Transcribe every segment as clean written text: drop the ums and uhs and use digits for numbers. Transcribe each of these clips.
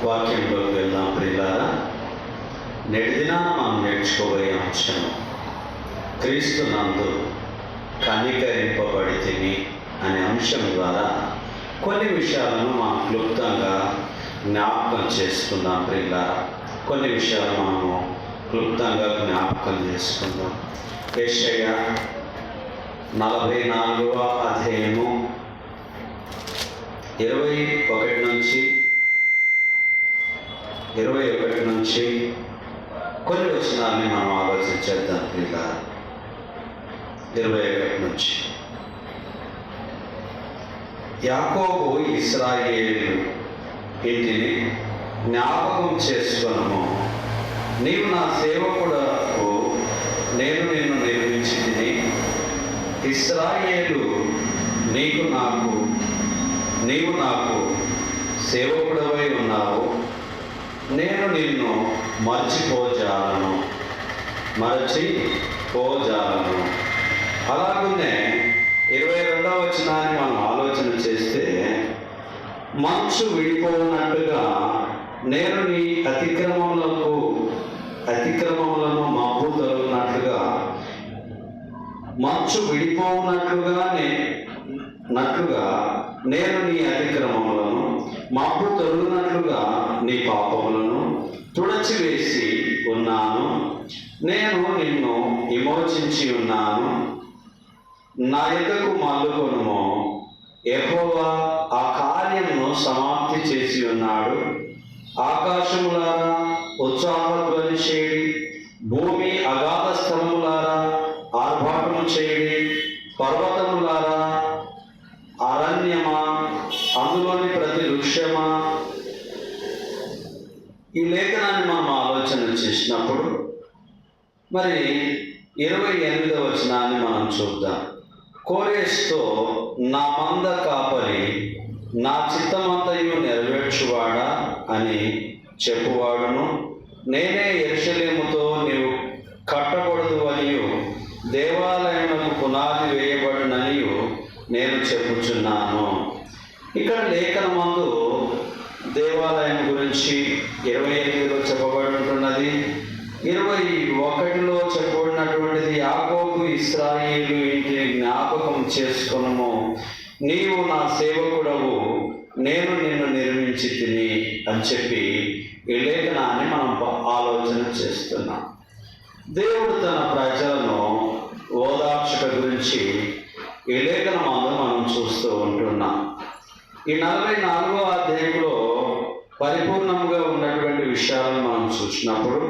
వాక్యంలోకి వెళ్దాం ప్రియులారా. నేటిదిన మనం నేర్చుకోబోయే అంశం క్రీస్తు నందు కనికరింపబడి తిని అనే అంశం ద్వారా కొన్ని విషయాలను మనం క్లుప్తంగా జ్ఞాపకం చేసుకుందాం ప్రియులారా. కొన్ని విషయాలు మనము క్లుప్తంగా జ్ఞాపకం చేసుకుందాం. యెషయా 44వ అధ్యాయము 21 నుంచి కొన్ని వచనాలని మనం ఆలోచించేద్దాం ప్రియులారా. 21 నుంచి యాకోబు ఇశ్రాయేలు ఇంటిని జ్ఞాపకం చేసుకొనుము. నీవు నా సేవకుడవు, నేను నిన్ను నిర్మించి తిని. ఇశ్రాయేలు నీవు నాకు సేవకుడవై ఉన్నావు. నేను నిన్ను మరచిపోజాలను. అలాగనే 22వ వచనాన్ని మనం ఆలోచన చేస్తే, మంచు విడిపోనట్టుగా నేను నీ అతిక్రమములను మబ్బు తొలగినట్లుగా, మంచు విడిపోనట్లుగా నేను నీ అతిక్రమములను, మబ్బు తొలగినట్లుగా నీ పాపములను తుడచివేసి ఉన్నాను. నేను నిన్ను విమోచించి ఉన్నాను. నా యొద్దకు మల్లుకొనుము. యెహోవా ఆ కార్యమును సమాప్తి చేసి ఉన్నాడు. ఆకాశములారా ఉత్సాహధ్వని చేయుడి, భూమి అగాధ స్థలములారా ఆర్భాటము చేయుడి. పర్వతములారా, అరణ్యమా, అందులోని ప్రతి వృక్షమా. ఈ లేఖనాన్ని మనం ఆలోచన చేసినప్పుడు మరి 28వ వచనాన్ని మనం చూద్దాం. కోరేస్తో నా మంద కాపరి, నా చిత్తమంతయు నెరవేర్చువాడా అని చెప్పువాడును. నేనే యెరూషలేముతో నీవు కట్టకూడదు అనియు, దేవాలయములకు పునాది వేయబడుననియు నేను చెప్పుచున్నాను. ఇక్కడ లేఖనమందు దేవాలయం గురించి 28లో చెప్పబడి ఉంటున్నది. 21లో చెప్పబడినటువంటిది యాకోబు ఇశ్రాయేలు ఇంటిని జ్ఞాపకం చేసుకొనుము. నీవు నా సేవకుడవు, నేను నిన్ను నిర్మించి తిని అని చెప్పి ఈ లేఖనాన్ని మనం ఆలోచన చేస్తున్నాం. దేవుడు తన ప్రజలను ఓదార్చుట గురించి ఈ లేఖనమందు మనం చూస్తూ ఉంటున్నాం. ఈ 44వ అధ్యాయంలో పరిపూర్ణంగా ఉన్నటువంటి విషయాలను మనం చూసినప్పుడు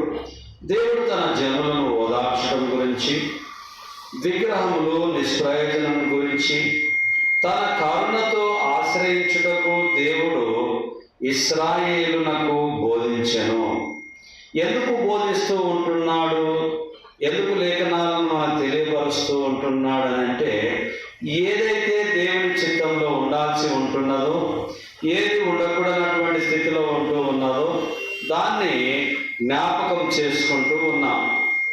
దేవుడు తన జనులను ఓదార్చడం గురించి, విగ్రహములు నిష్ప్రయోజనం గురించి, తన కరుణతో ఆశ్రయించుటకు దేవుడు ఇశ్రాయేలునకు బోధించెను. ఎందుకు బోధిస్తూ ఉంటున్నాడు, ఎందుకు లేఖనాలను మనకు తెలియపరుస్తూ ఉంటున్నాడు అని అంటే, ఏదైతే దేవుని చిత్తంలో ఉండాల్సి ఉంటున్నదో, ఏది ఉండకూడనటువంటి స్థితిలో ఉంటూ ఉన్నదో దాన్ని జ్ఞాపకం చేసుకుంటూ ఉన్నాం.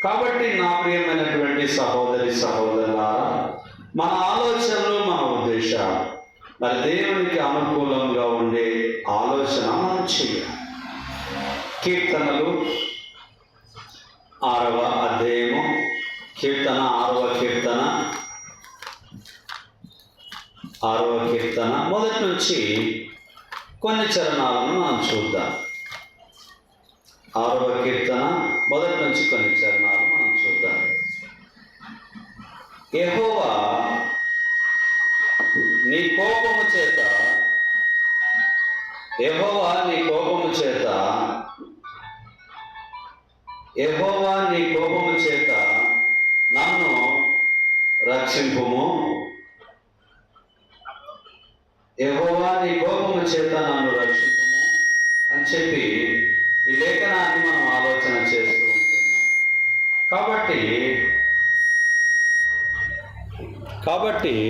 కాబట్టి నా ప్రియమైనటువంటి సహోదరులారా, మన ఆలోచనలు, మన ఉద్దేశాలు మరి దేవునికి అనుకూలంగా ఉండే ఆలోచన మనం చేయాలి. కీర్తనలు 6వ అధ్యాయము, 6వ కీర్తన మొదటి నుంచి కొన్ని చరణాలను మనం చూద్దాం. 6వ కీర్తన మొదటి నుంచి కొన్ని చరణాలు మనం చూద్దాం. యెహోవా నీ కోపము చేత నన్ను రక్షింపుము. యెహోవా నీ కోపము చేత నన్ను రక్షింపుము అని చెప్పి ఈ లేఖనాన్ని మనం ఆలోచన చేస్తూ ఉంటున్నాం. కాబట్టి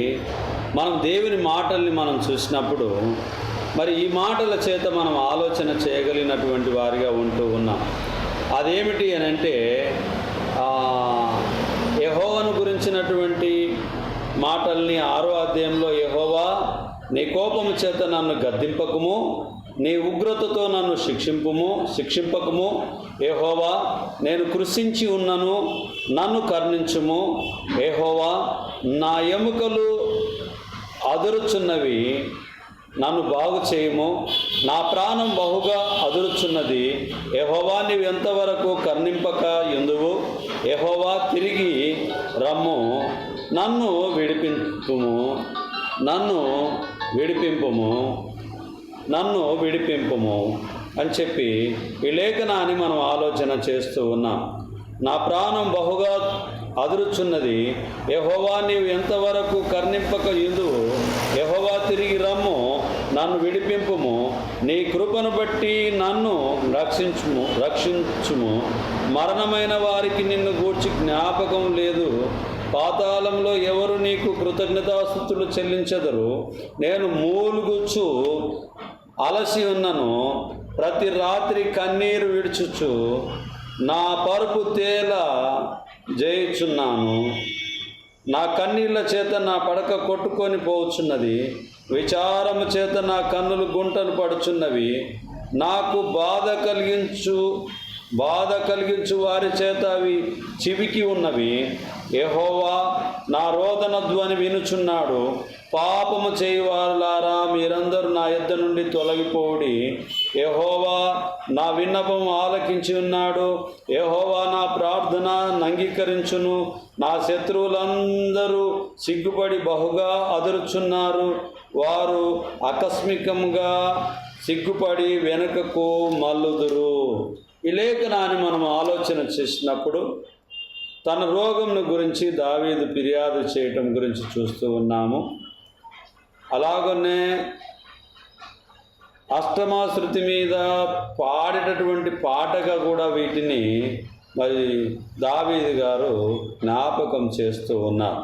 మనం దేవుని మాటల్ని మనం చూసినప్పుడు మరి ఈ మాటల చేత మనం ఆలోచన చేయగలిగినటువంటి వారిగా ఉంటూ ఉన్నాం. అదేమిటి అని అంటే, యెహోవాను గురించినటువంటి మాటల్ని 6వ అధ్యాయంలో యెహోవా నీ కోపము చేత నన్ను గద్దింపకము, నీ ఉగ్రతతో నన్ను శిక్షింపకము. యెహోవా, నేను కృషించి ఉన్నను, నన్ను కరుణించుము. యెహోవా, నా ఎముకలు అదురుచున్నవి, నన్ను బాగు చేయుము. నా ప్రాణం బహుగా అదురుచున్నది. యెహోవా, నీవు ఎంతవరకు కరుణింపక ఎందువు? యెహోవా, తిరిగి రమ్ము, నన్ను విడిపింపుము అని చెప్పి ఈ లేఖనాన్ని మనం ఆలోచన చేస్తూ ఉన్నాం. నా ప్రాణం బహుగా అదురుచున్నది. యెహోవా, నీవు ఎంతవరకు కరుణింపక ఎందువు? యెహోవా, తిరిగి రమ్ము, నన్ను విడిపింపుము. నీ కృపను బట్టి నన్ను రక్షించుము. మరణమైన వారికి నిన్ను గూర్చి జ్ఞాపకం లేదు. పాతాళంలో ఎవరు నీకు కృతజ్ఞతాస్తుతులు చెల్లించెదరు? నేను మూలుగుచు అలసి ఉన్నను, ప్రతి రాత్రి కన్నీరు విడుచుచు నా పరుపు తేల జయిచున్నాను. నా కన్నీళ్ల చేత నా పడక కొట్టుకొని పోవచ్చున్నది. విచారము చేత నా కన్నులు గుంటలు పడుచున్నవి. నాకు బాధ కలిగించు వారి చేత అవి చివికి ఉన్నవి. యెహోవా, నా రోదన ధ్వని వినుచున్నాడు. పాపము చేయువారులారా, మీరందరూ నా యొద్ద నుండి తొలగిపోవుడి. యెహోవా నా విన్నపము ఆలకించి ఉన్నాడు. యెహోవా నా ప్రార్థన అంగీకరించును. నా శత్రువులందరూ సిగ్గుపడి బహుగా అదురుచున్నారు. వారు ఆకస్మికంగా సిగ్గుపడి వెనుకకు మల్లుదురు. ఈ లేఖనాన్ని మనం ఆలోచన చేసినప్పుడు తన రోగంను గురించి దావీదు ఫిర్యాదు చేయటం గురించి చూస్తూ ఉన్నాము. అలాగనే అష్టమాశృతి మీద పాడేటటువంటి పాటగా కూడా వీటిని మరి దావీదు గారు జ్ఞాపకం చేస్తూ ఉన్నారు.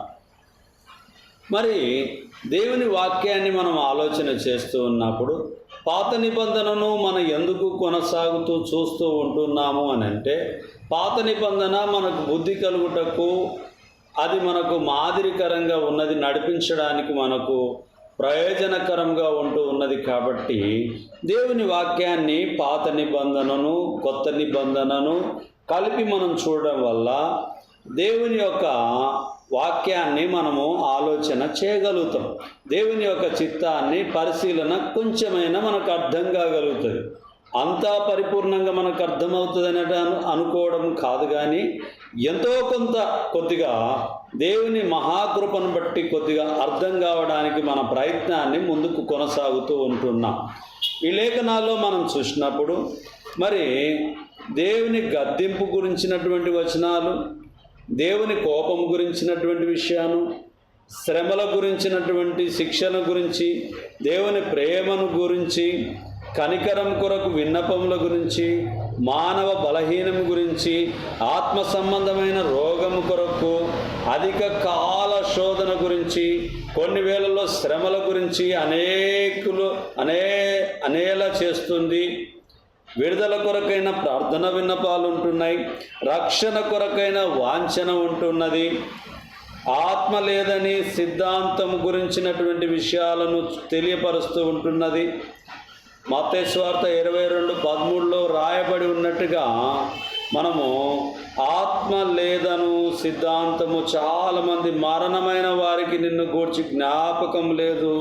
మరి దేవుని వాక్యాన్ని మనం ఆలోచన చేస్తూ ఉన్నప్పుడు పాత నిబంధనను మనం ఎందుకు కొనసాగుతూ చూస్తూ ఉంటున్నాము అని అంటే, పాత నిబంధన మనకు బుద్ధి కలుగుటకు, అది మనకు మాదిరికరంగా ఉన్నది, నడిపించడానికి మనకు ప్రయోజనకరంగా ఉంటూ ఉన్నది. కాబట్టి దేవుని వాక్యాన్ని పాత నిబంధనను కొత్త నిబంధనను కలిపి మనం చూడడం వల్ల దేవుని యొక్క వాక్యాన్ని మనము ఆలోచన చేయగలుగుతాం. దేవుని యొక్క చిత్తాన్ని పరిశీలన కొంచెమైనా మనకు అర్థం కాగలుగుతుంది. అంతా పరిపూర్ణంగా మనకు అర్థమవుతుంది అనుకోవడం కాదు, కానీ ఎంతో కొద్దిగా దేవుని మహాకృపను బట్టి కొద్దిగా అర్థం కావడానికి మన ప్రయత్నాన్ని ముందుకు కొనసాగుతూ ఉంటున్నాం. ఈ లేఖనాల్లో మనం చూసినప్పుడు మరి దేవుని గద్దింపు గురించినటువంటి వచనాలు, దేవుని కోపం గురించినటువంటి విషయాలు, శ్రమల గురించినటువంటి శిక్షణ గురించి, దేవుని ప్రేమను గురించి, కనికరం కొరకు విన్నపముల గురించి, మానవ బలహీనం గురించి, ఆత్మ సంబంధమైన రోగము కొరకు, అధిక కాల శోధన గురించి, కొన్ని వేళల్లో శ్రమల గురించి అనేలా చేస్తుంది. విడుదల కొరకైన ప్రార్థన విన్నపాలు ఉంటున్నాయి. రక్షణ కొరకైన వాంఛన ఉంటున్నది. ఆత్మ లేదని సిద్ధాంతం గురించినటువంటి విషయాలను తెలియపరుస్తూ ఉంటున్నది. మత్తయి సువార్త 22:13 రాయబడి ఉన్నట్టుగా మనము ఆత్మ లేదను సిద్ధాంతము, చాలామంది మరణమైన వారికి నిన్ను గూర్చి జ్ఞాపకం లేదు,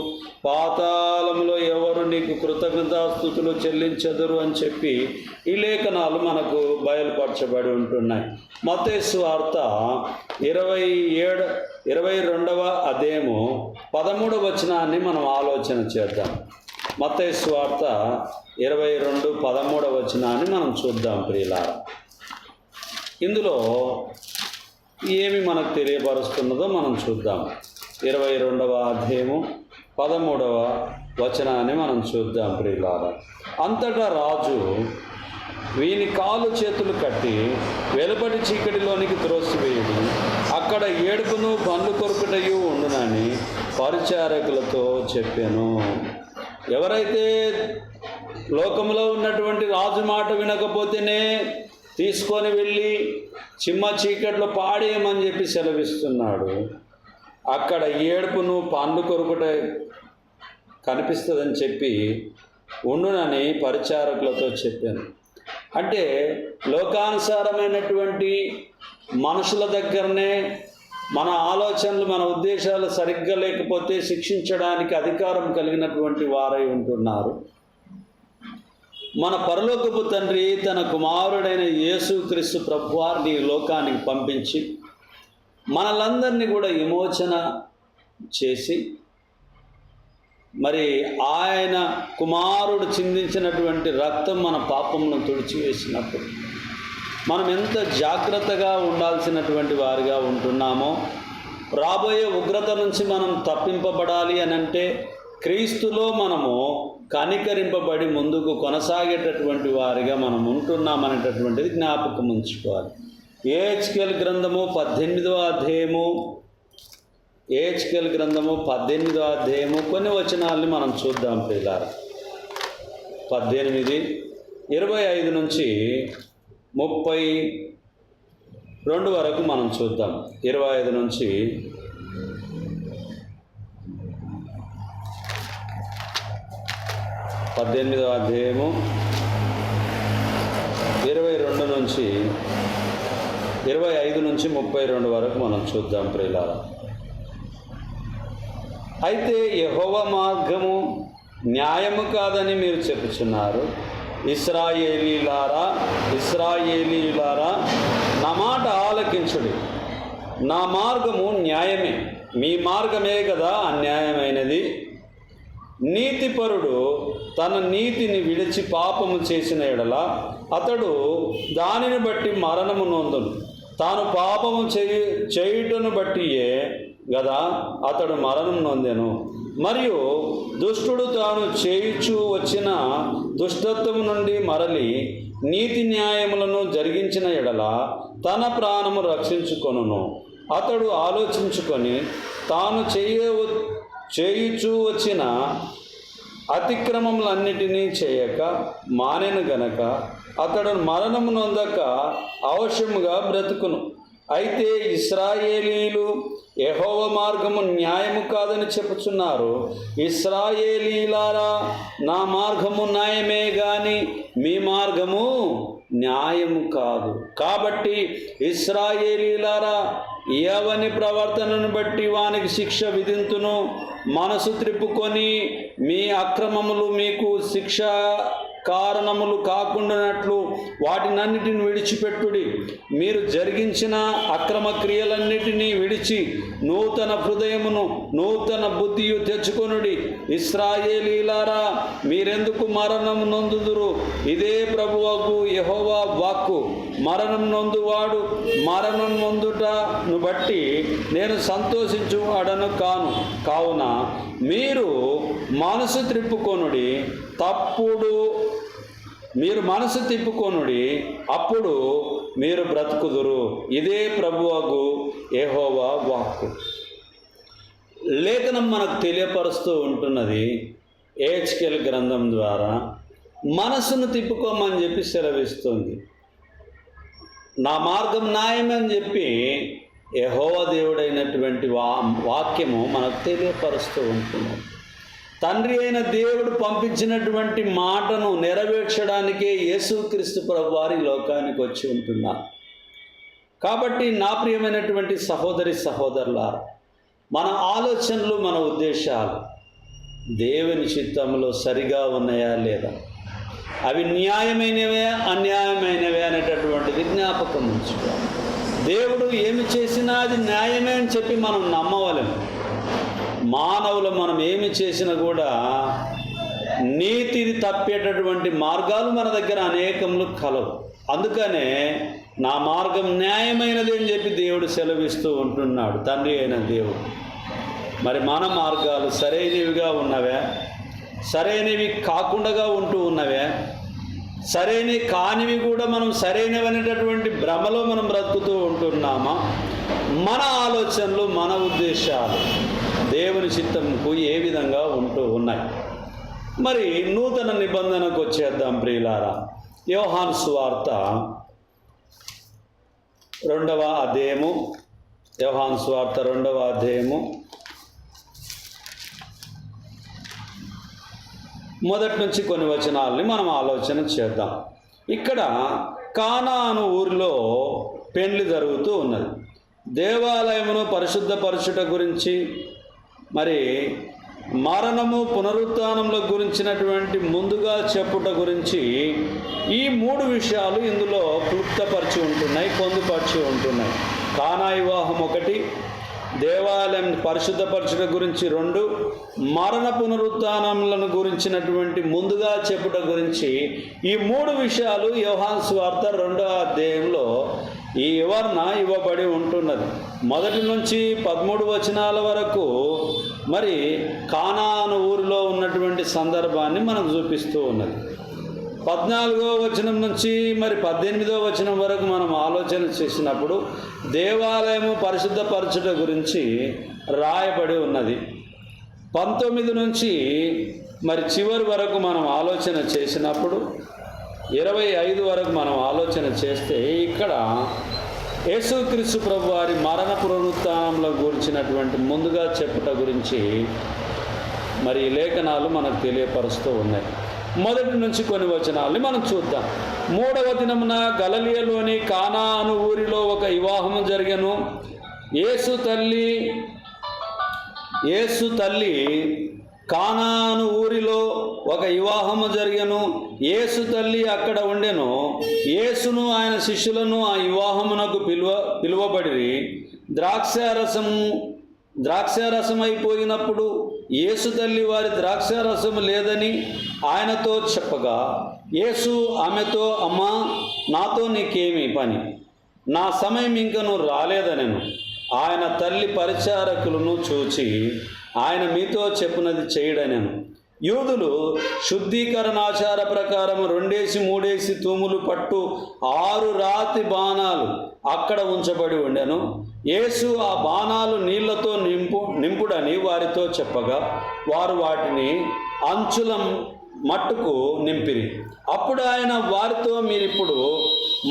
పాతాళంలో ఎవరు నీకు కృతజ్ఞతాస్తుతులు చెల్లించెదరు అని చెప్పి ఈ లేఖనాలు మనకు బయలుపరచబడి ఉంటున్నాయి. మత్తయి సువార్త 22వ అధ్యాయము 13వ వచనాన్ని మనం ఆలోచన చేద్దాం. మత్తయి సువార్త 22:13 వచనాన్ని మనం చూద్దాం ప్రియులారా. ఇందులో ఏమి మనకు తెలియపరుస్తున్నదో మనం చూద్దాం. 22వ అధ్యాయము 13వ వచనాన్ని మనం చూద్దాం ప్రియులారా. అంతటా రాజు వీని కాలు చేతులు కట్టి వెలుపటి చీకటిలోనికి త్రోసివేయుడు, అక్కడ ఏడుపును పండ్లు కొరుకుటయు ఉండునని పరిచారకులతో చెప్పాను. ఎవరైతే లోకంలో ఉన్నటువంటి రాజు మాట వినకపోతేనే తీసుకొని వెళ్ళి చిమ్మ చీకట్లో పాడేయమని చెప్పి సెలవిస్తున్నాడు. అక్కడ ఏడుపును పండ్లు కొరుకుట కనిపిస్తుందని చెప్పి ఉండునని పరిచారకులతో చెప్పాను. అంటే లోకానుసారమైనటువంటి మనుషుల దగ్గరనే మన ఆలోచనలు, మన ఉద్దేశాలు సరిగ్గా లేకపోతే శిక్షించడానికి అధికారం కలిగినటువంటి వారై ఉంటున్నారు. మన పరలోకపు తండ్రి తన కుమారుడైన యేసుక్రీస్తు ప్రభువారిని లోకానికి పంపించి మనలందరినీ కూడా విమోచన చేసి, మరి ఆయన కుమారుడు చిందించినటువంటి రక్తం మన పాపమును తుడిచివేసినప్పుడు మనం ఎంత జాగ్రత్తగా ఉండాల్సినటువంటి వారిగా ఉంటున్నామో, రాబోయే ఉగ్రత నుంచి మనం తప్పింపబడాలి అని అంటే క్రీస్తులో మనము కనికరింపబడి ముందుకు కొనసాగేటటువంటి వారిగా మనం ఉంటున్నామనేటటువంటిది జ్ఞాపకం ఉంచుకోవాలి. ఏహెచ్కేల్ గ్రంథము 18వ అధ్యాయము, ఏహెచ్కేల్ గ్రంథము 18వ అధ్యాయము కొన్ని వచనాలని మనం చూద్దాం ప్రియులారా. 18, 25 నుంచి 32 వరకు మనం చూద్దాం. 25 నుంచి 18వ అధ్యాయము 22 నుంచి 25 నుంచి 32 వరకు మనం చూద్దాం ప్రియులారా. అయితే యెహోవా మార్గము న్యాయము కాదని మీరు చెప్పుచున్నారు. ఇశ్రాయేలీయులారా నా మాట ఆలకించుడి. నా మార్గము న్యాయమే, మీ మార్గమే కదా అన్యాయమైనది. నీతిపరుడు తన నీతిని విడిచి పాపము చేసిన ఎడల అతడు దానిని బట్టి మరణము నొందును. తాను పాపము చేయుటను బట్టియే గదా అతడు మరణం నొందెను. మరియు దుష్టుడు తాను చేయుచూ వచ్చిన దుష్టత్వము నుండి మరలి నీతి న్యాయములను జరిగించిన ఎడల తన ప్రాణము రక్షించుకొనును. అతడు ఆలోచించుకొని తాను చేయుచూ వచ్చిన అతిక్రమములన్నిటినీ చేయక మానెను గనక అతడు మరణము నొందక అవశ్యముగా బ్రతుకును. అయితే ఇశ్రాయేలీయులు యెహోవా మార్గము న్యాయము కాదని చెప్పుచున్నారు. ఇశ్రాయేలీయులారా నా మార్గము న్యాయమే గాని మీ మార్గము న్యాయము కాదు. కాబట్టి ఇశ్రాయేలీయులారా ఎవని ప్రవర్తనను బట్టి వానికి శిక్ష విధింతును. మనసు త్రిప్పుకొని మీ అక్రమములు మీకు శిక్ష కారణములు కాకుండానట్లు వాటినన్నిటిని విడిచిపెట్టుడి. మీరు జరిగించిన అక్రమ క్రియలన్నిటినీ విడిచి నూతన హృదయమును నూతన బుద్ధియు తెచ్చుకొనుడి. ఇశ్రాయేలీయులారా మీరెందుకు మరణం నొందుదురు? ఇదే ప్రభువగు యెహోవా వాక్కు. మరణం నొందువాడు మరణం నొందుటను బట్టి నేను సంతోషించువాడను కావున మీరు మనసు త్రిప్పుకొనుడి. మీరు మనసు తిప్పుకొనుడి, అప్పుడు మీరు బ్రతుకుదురు. ఇదే ప్రభువగు యెహోవా వాక్కు. లేఖనం మనకు తెలియపరుస్తూ ఉంటున్నది ఏహెచ్కేల్ గ్రంథం ద్వారా మనసును తిప్పుకోమని చెప్పి సెలవిస్తుంది. నా మార్గం న్యాయమని చెప్పి యెహోవా దేవుడైనటువంటి వాక్యము మనకు తెలియపరుస్తూ ఉంటున్నది. తండ్రి అయిన దేవుడు పంపించినటువంటి మాటను నెరవేర్చడానికే యేసుక్రీస్తు ప్రభువారి లోకానికి వచ్చి ఉంటున్నారు. కాబట్టి నా ప్రియమైనటువంటి సహోదరి సహోదరులారా, మన ఆలోచనలు మన ఉద్దేశాలు దేవుని చిత్తంలో సరిగా ఉన్నాయా లేదా, అవి న్యాయమైనవే అన్యాయమైనవే అనేటటువంటిది జ్ఞాపకం ఉంచుకోవాలి. దేవుడు ఏమి చేసినా అది న్యాయమే అని చెప్పి మనం నమ్మవలేము. మానవులు మనం ఏమి చేసినా కూడా నీతిని తప్పేటటువంటి మార్గాలు మన దగ్గర అనేకములు కలవు. అందుకనే నా మార్గం న్యాయమైనది అని చెప్పి దేవుడు సెలవిస్తూ ఉంటున్నాడు, తండ్రి అయిన దేవుడు. మరి మన మార్గాలు సరైనవిగా ఉన్నవే, సరైనవి కాకుండా ఉంటూ ఉన్నవే, సరైనవి కానివి కూడా మనం సరైనవి అనేటటువంటి భ్రమలో మనం బ్రతుకుతూ ఉంటున్నామా? మన ఆలోచనలు మన ఉద్దేశాలు దేవుని చిత్తంకు ఏ విధంగా ఉంటూ ఉన్నాయి? మరి నూతన నిబంధనకు వచ్చేద్దాం ప్రియులారా. యోహాను సువార్త 2వ అధ్యాయము, యోహాను సువార్త 2వ అధ్యాయము మొదటి నుంచి కొన్ని వచనాలని మనం ఆలోచన చేద్దాం. ఇక్కడ కానాను ఊరిలో పెండ్లి జరుగుతూ ఉన్నది. దేవాలయమును పరిశుద్ధపరచుట గురించి, మరి మరణము పునరుత్థానముల గురించినటువంటి ముందుగా చెప్పుట గురించి ఈ 3 విషయాలు ఇందులో క్లుప్తపరిచి ఉంటున్నాయి, పొందుపరిచి ఉంటున్నాయి. కానా వివాహం 1, దేవాలయం పరిశుద్ధపరచుట గురించి 2, మరణ పునరుత్థానములను గురించినటువంటి ముందుగా చెప్పుట గురించి ఈ 3 విషయాలు యోహాను సువార్త 2వ అధ్యాయంలో ఈ వివరణ ఇవ్వబడి ఉంటున్నది. 1 నుంచి 13 వచనాల వరకు మరి కానాను ఊరిలో ఉన్నటువంటి సందర్భాన్ని మనకు చూపిస్తూ ఉన్నది. 14వ వచనం నుంచి మరి 18వ వచనం వరకు మనం ఆలోచన చేసినప్పుడు దేవాలయము పరిశుద్ధపరచుట గురించి రాయబడి ఉన్నది. 19 నుంచి మరి చివరి వరకు మనం ఆలోచన చేసినప్పుడు 25 వరకు మనం ఆలోచన చేస్తే ఇక్కడ యేసుక్రీస్తు ప్రభు వారి మరణ పునరుత్థానంలో గురించినటువంటి ముందుగా చెప్పుట గురించి మరి లేఖనాలు మనకు తెలియపరుస్తూ ఉన్నాయి. 1 నుంచి కొన్ని వచనాలని మనం చూద్దాం. 3వ దినమున గలిలయలోని కానాను ఊరిలో ఒక వివాహము జరిగెను. యేసు తల్లి కానాను ఊరిలో ఒక వివాహము జరిగెను. యేసు తల్లి అక్కడ ఉండెను. యేసును ఆయన శిష్యులను ఆ వివాహమునకు పిలువబడిరి. ద్రాక్షారసం అయిపోయినప్పుడు యేసు తల్లి వారి ద్రాక్షారసము లేదని ఆయనతో చెప్పగా యేసు ఆమెతో, అమ్మా, నాతో నీకేమి పని? నా సమయం ఇంకను రాలేదనెను. ఆయన తల్లి పరిచారకులను చూచి, ఆయన మీతో చెప్పునది చేయడనెను. యూదులు శుద్ధీకరణాచార ప్రకారం 2-3 తూములు పట్టు 6 రాతి బాణాలు అక్కడ ఉంచబడి ఉండెను. యేసు ఆ బాణాలు నీళ్లతో నింపుడని వారితో చెప్పగా వారు వాటిని అంచుల మట్టుకు నింపిరి. అప్పుడు ఆయన వారితో, మీరిప్పుడు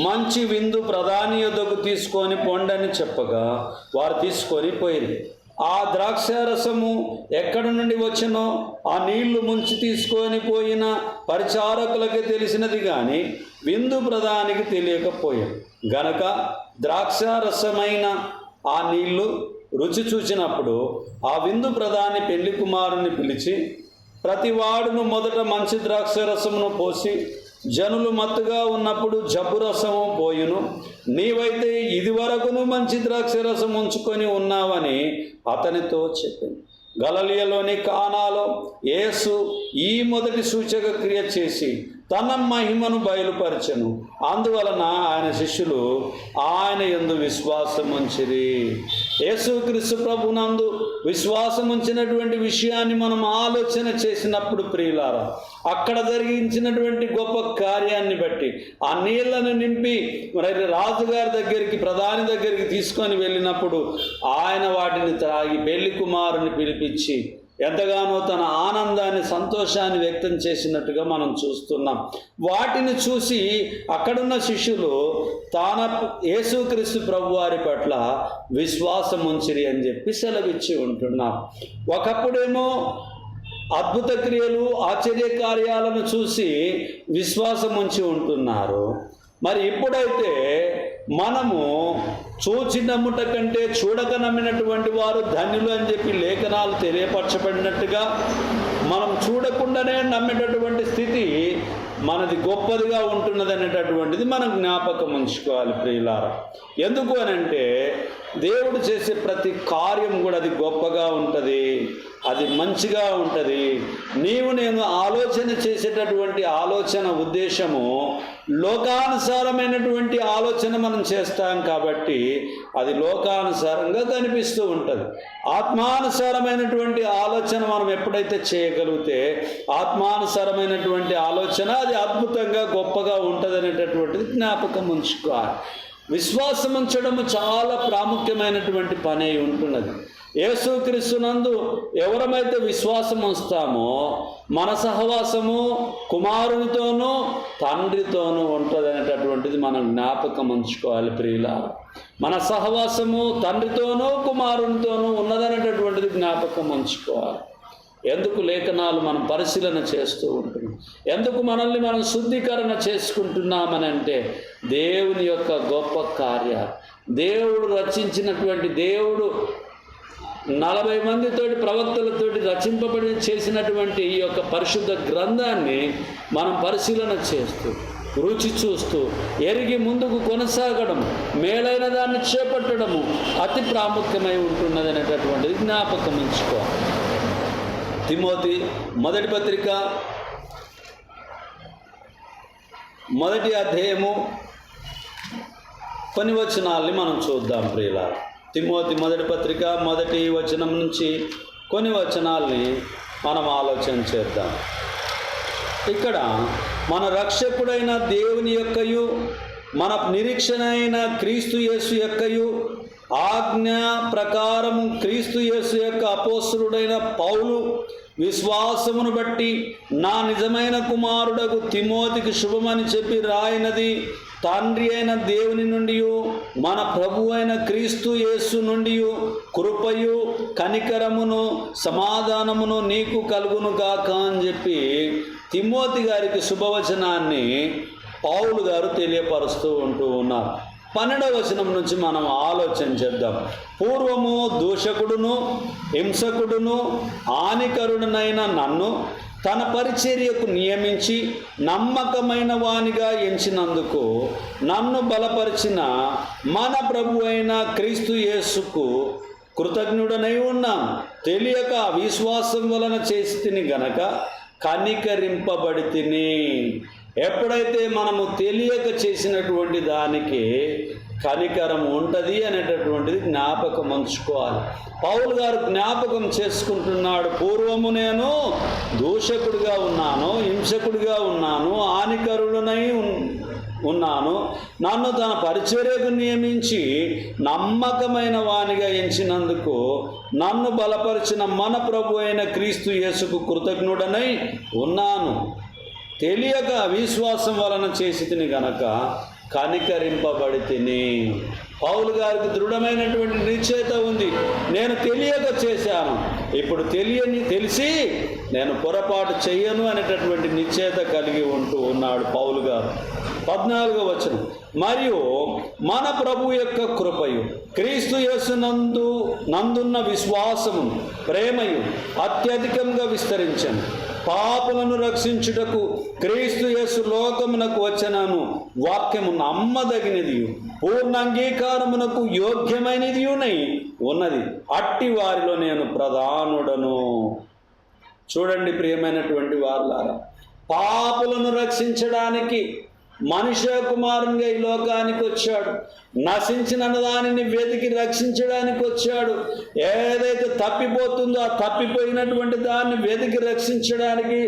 మంచి విందు ప్రధాని యొద్దకు తీసుకొని పొండని చెప్పగా వారు తీసుకొని పోయిరి. ఆ ద్రాక్షారసము ఎక్కడి నుండి వచ్చినో ఆ నీళ్లు ముంచి తీసుకొని పోయిన పరిచారకులకి తెలిసినది కానీ విందు ప్రధానికి తెలియకపోయాం గనక ద్రాక్షారసమైన ఆ నీళ్లు రుచి చూచినప్పుడు ఆ విందు ప్రధాని పెళ్లి కుమారుని పిలిచి, ప్రతివాడును మొదట మంచి ద్రాక్షారసమును పోసి జనులు మత్తుగా ఉన్నప్పుడు జబ్బు రసము పోయును. నీవైతే ఇదివరకును మంచి ద్రాక్షరసం ఉంచుకొని ఉన్నావని అతనితో చెప్పింది. గలిలయలోని కానాలో యేసు ఈ మొదటి సూచక క్రియ చేసి తన మహిమను బయలుపరచెను. అందువలన ఆయన శిష్యులు ఆయన యందు విశ్వాసముంచిరి. యేసుక్రీస్తు ప్రభునందు విశ్వాసముంచినటువంటి విషయాన్ని మనం ఆలోచన చేసినప్పుడు ప్రియులారా, అక్కడ జరిగించినటువంటి గొప్ప కార్యాన్ని బట్టి ఆ నీళ్లను నింపి మరి రాజుగారి దగ్గరికి, ప్రధాని దగ్గరికి తీసుకొని వెళ్ళినప్పుడు ఆయన వాటిని త్రాగి పెళ్లి కుమారుని పిలిపించి ఎంతగానో తన ఆనందాన్ని, సంతోషాన్ని వ్యక్తం చేసినట్టుగా మనం చూస్తున్నాం. వాటిని చూసి అక్కడున్న శిష్యులు యేసుక్రీస్తు ప్రభువారి పట్ల విశ్వాసం ఉంచిరి అని చెప్పి సెలవిచ్చి ఉంటున్నాం. ఒకప్పుడేమో అద్భుత క్రియలు, ఆశ్చర్య కార్యాలను చూసి విశ్వాసం ఉంచి ఉంటున్నారు. మరి ఇప్పుడైతే మనము చూచి నమ్ముట కంటే చూడక నమ్మినటువంటి వారు ధన్యులు అని చెప్పి లేఖనాలు తెలియపరచబడినట్టుగా మనం చూడకుండానే నమ్మేటటువంటి స్థితి మనది గొప్పదిగా ఉంటున్నది అనేటటువంటిది మనం జ్ఞాపకం ఉంచుకోవాలి ప్రియులారా. ఎందుకు అనంటే దేవుడు చేసే ప్రతి కార్యం కూడా అది గొప్పగా ఉంటుంది, అది మంచిగా ఉంటుంది. నేను ఆలోచన చేసేటటువంటి ఆలోచన ఉద్దేశము లోకానుసారమైనటువంటి ఆలోచన మనం చేస్తాం కాబట్టి అది లోకానుసారంగా కనిపిస్తూ ఉంటుంది. ఆత్మానుసారమైనటువంటి ఆలోచన మనం ఎప్పుడైతే చేయగలిగితే ఆత్మానుసారమైనటువంటి ఆలోచన అది అద్భుతంగా గొప్పగా ఉంటుంది అనేటటువంటిది జ్ఞాపకం ఉంచుకోవాలి. విశ్వాసం ఉంచడము చాలా ప్రాముఖ్యమైనటువంటి పని అయి ఉంటున్నది. యేసుక్రీస్తునందు ఎవరమైతే విశ్వాసం ఉంచుతామో మన సహవాసము కుమారునితోనూ తండ్రితోనూ ఉంటుంది అనేటటువంటిది మనం జ్ఞాపకం ఉంచుకోవాలి ప్రియులారా. మన సహవాసము తండ్రితోనూ కుమారునితోనూ ఉన్నదనేటటువంటిది జ్ఞాపకం ఉంచుకోవాలి. ఎందుకు లేఖనాలు మనం పరిశీలన చేస్తూ ఉంటున్నాం? ఎందుకు మనల్ని మనం శుద్ధీకరణ చేసుకుంటున్నామని అంటే దేవుని యొక్క గొప్ప కార్యాలు, దేవుడు రచించినటువంటి, దేవుడు 40 మందితోటి ప్రవక్తలతోటి రచింపబడి చేసినటువంటి ఈ యొక్క పరిశుద్ధ గ్రంథాన్ని మనం పరిశీలన చేస్తూ, రుచి చూస్తూ, ఎరిగి ముందుకు కొనసాగడం, మేలైన దాన్ని చేపట్టడము అతి ప్రాముఖ్యమై ఉంటున్నది అనేటటువంటిది జ్ఞాపకం ఉంచుకోవాలి. తిమోతి మొదటి పత్రిక 1వ అధ్యాయము కొన్ని వచనాల్ని మనం చూద్దాం ప్రియులారా. తిమోతి మొదటి పత్రిక 1వ వచనం నుంచి కొన్ని వచనాల్ని మనం ఆలోచన చేద్దాం. ఇక్కడ మన రక్షకుడైన దేవుని యొక్కయు మన నిరీక్షణ అయిన క్రీస్తు యేసు యొక్కయు ఆజ్ఞ ప్రకారము క్రీస్తు యేసు యొక్క అపోస్తలుడైన పౌలు విశ్వాసమును బట్టి నా నిజమైన కుమారుడకు తిమోతికి శుభమని చెప్పి రాయినది తండ్రి అయిన దేవుని నుండి మన ప్రభు అయిన క్రీస్తు యేసు నుండి కృపయు కనికరమును సమాధానమును నీకు కలుగును గాక అని చెప్పి తిమోతి గారికి శుభవచనాన్ని పౌలు గారు తెలియపరుస్తూ ఉంటూ ఉన్నారు. 12వ వచనం నుంచి మనం ఆలోచన చేద్దాం. పూర్వము దూషకుడును హింసకుడును హానికరుడునైన నన్ను తన పరిచర్యకు నియమించి నమ్మకమైన వానిగా ఎంచినందుకు నన్ను బలపరిచిన మన ప్రభు అయిన క్రీస్తు యేసుకు కృతజ్ఞుడనై ఉన్నాను. తెలియక అవిశ్వాసం వలన చేసి తిని గనక కనికరింపబడి తిని. ఎప్పుడైతే మనము తెలియక చేసినటువంటి దానికి కనికరం ఉంటుంది అనేటటువంటిది జ్ఞాపకం ఉంచుకోవాలి. పౌలు గారు జ్ఞాపకం చేసుకుంటున్నాడు. పూర్వము నేను దూషకుడిగా ఉన్నాను, హింసకుడిగా ఉన్నాను, హానికరుడనై ఉన్నాను. నన్ను తన పరిచర్యకు నియమించి నమ్మకమైన వానిగా ఎంచినందుకు నన్ను బలపరిచిన మన ప్రభు అయిన క్రీస్తు యేసుకు కృతజ్ఞుడనై ఉన్నాను. తెలియక అవిశ్వాసం వలన చేసి తిని గనక కనికరింపబడి తిని. పౌలు గారికి దృఢమైనటువంటి నిశ్చయత ఉంది. నేను తెలియక చేశాను, ఇప్పుడు తెలిసి నేను పొరపాటు చెయ్యను అనేటటువంటి నిశ్చయత కలిగి ఉంటూ ఉన్నాడు పౌలు గారు. 14వ వచనం, మరియు మన ప్రభు యొక్క కృపయు క్రీస్తు యేసు నందున్న విశ్వాసము ప్రేమయు అత్యధికంగా విస్తరించను. పాపులను రక్షించుటకు క్రీస్తు యేసు లోకమునకు వచ్చనను వాక్యము నమ్మదగినది, పూర్ణ అంగీకారమునకు యోగ్యమైనది ఉన్నది. అట్టి వారిలో నేను ప్రధానుడను. చూడండి ప్రియమైనటువంటి వారులారా, పాపులను రక్షించడానికి మనుష్య కుమారునిగా ఈ లోకానికి వచ్చాడు. నశించిన దానిని వెతికి రక్షించడానికి వచ్చాడు. ఏదైతే తప్పిపోతుందో ఆ తప్పిపోయినటువంటి దాన్ని వెతికి రక్షించడానికి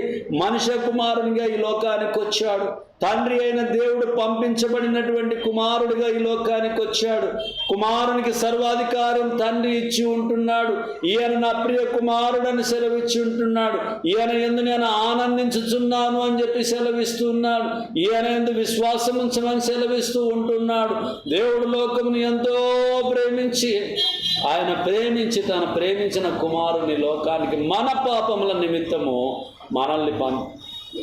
మనుష్య కుమారునిగా ఈ లోకానికి వచ్చాడు. తండ్రి అయిన దేవుడు పంపించబడినటువంటి కుమారుడిగా ఈ లోకానికి వచ్చాడు. కుమారునికి సర్వాధికారం తండ్రి ఇచ్చి ఉంటున్నాడు. ఈయన నా ప్రియ కుమారుడని సెలవిచ్చి ఉంటున్నాడు. ఈయన యందు నేను ఆనందించుచున్నాను అని చెప్పి సెలవిస్తున్నాడు. ఈయన యందు విశ్వాసం ఉంచమని సెలవిస్తూ ఉంటున్నాడు. దేవుడు లోకమును ఎంతో ప్రేమించి ఆయన తను ప్రేమించిన కుమారుని లోకానికి మన పాపముల నిమిత్తము మనల్ని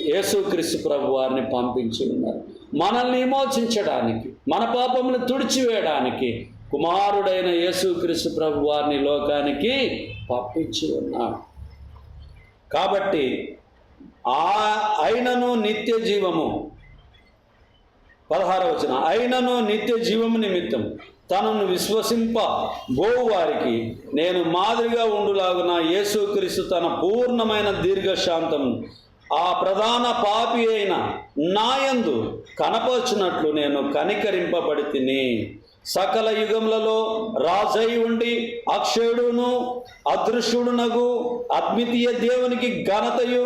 యేసుక్రీస్తు ప్రభు వారిని పంపించి ఉన్నారు. మనల్ని విమోచించడానికి, మన పాపములు తుడిచివేయడానికి కుమారుడైన యేసుక్రీస్తు ప్రభు వారిని లోకానికి పంపించి ఉన్నాడు. కాబట్టి అయినను నిత్య జీవము, 16వ వచనం, అయినను నిత్య జీవము నిమిత్తం తనను విశ్వసింప గోవు వారికి నేను మాదిరిగా ఉండులాగున యేసుక్రీస్తు తన పూర్ణమైన దీర్ఘశాంతము ఆ ప్రధాన పాపి అయిన నాయందు కనపరచునట్లు నేను కనికరింపబడి తిని. సకల యుగములలో రాజై ఉండి అక్షయుడును అదృశ్యుడునగు అద్వితీయ దేవునికి ఘనతయు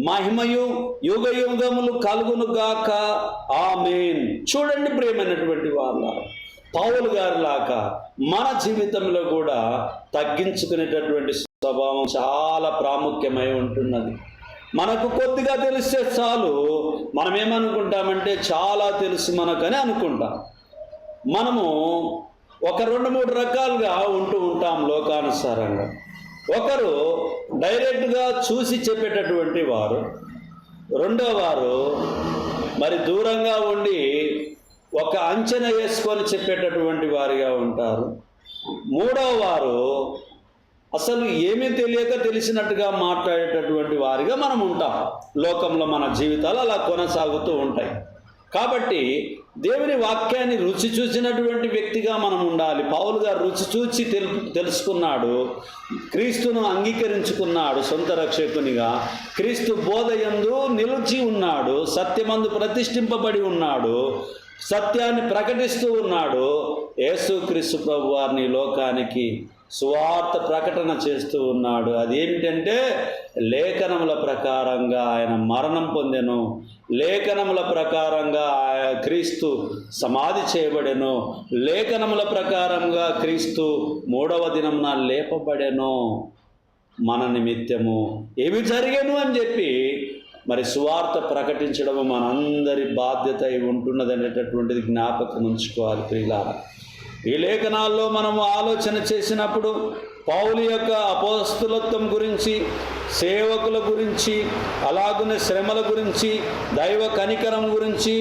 మహిమయు యుగ యుగములు కలుగును గాక. ఆమేన్. చూడండి ప్రియమైనటువంటి వాళ్ళ, పౌలు గారిలాగా మన జీవితంలో కూడా తగ్గించుకునేటటువంటి స్వభావం చాలా ప్రాముఖ్యమై ఉంటున్నది. మనకు కొద్దిగా తెలిస్తే చాలు, మనం ఏమనుకుంటామంటే చాలా తెలుసు మనకని అనుకుంటాం. మనము ఒక 2-3 రకాలుగా ఉంటూ ఉంటాం లోకానుసారంగా. ఒకరు డైరెక్ట్గా చూసి చెప్పేటటువంటి వారు, రెండో వారు మరి దూరంగా ఉండి ఒక అంచనా వేసుకొని చెప్పేటటువంటి వారిగా ఉంటారు. మూడో వారు అసలు ఏమీ తెలియక తెలిసినట్టుగా మాట్లాడేటటువంటి వారిగా మనం ఉంటాం. లోకంలో మన జీవితాలు అలా కొనసాగుతూ ఉంటాయి. కాబట్టి దేవుని వాక్యాన్ని రుచి చూసినటువంటి వ్యక్తిగా మనం ఉండాలి. పౌలు గారు రుచి చూచి తెలుసుకున్నాడు, క్రీస్తును అంగీకరించుకున్నాడు సొంత రక్షకునిగా, క్రీస్తు బోధయందు నిలిచి ఉన్నాడు, సత్యమందు ప్రతిష్ఠింపబడి ఉన్నాడు, సత్యాన్ని ప్రకటిస్తూ ఉన్నాడు. యేసుక్రీస్తు ప్రభు వారిని లోకానికి సువార్త ప్రకటన చేస్తూ ఉన్నాడు. అదేమిటంటే లేఖనముల ప్రకారంగా ఆయన మరణం పొందెను, లేఖనముల ప్రకారంగా క్రీస్తు సమాధి చేయబడెను, లేఖనముల ప్రకారంగా క్రీస్తు 3వ దినమున లేపబడెను మన నిమిత్తము. ఏమి జరిగెను అని చెప్పి మరి సువార్త ప్రకటించడము మనందరి బాధ్యత అయి ఉంటున్నది అనేటటువంటిది జ్ఞాపకం ఉంచుకోవాలి ప్రియులారా. ఈ లేఖనాల్లో మనము ఆలోచన చేసినప్పుడు పౌలు యొక్క అపోస్తలత్వం గురించి, సేవకుల గురించి, అలాగునే శ్రమల గురించి, దైవ కనికరం గురించి,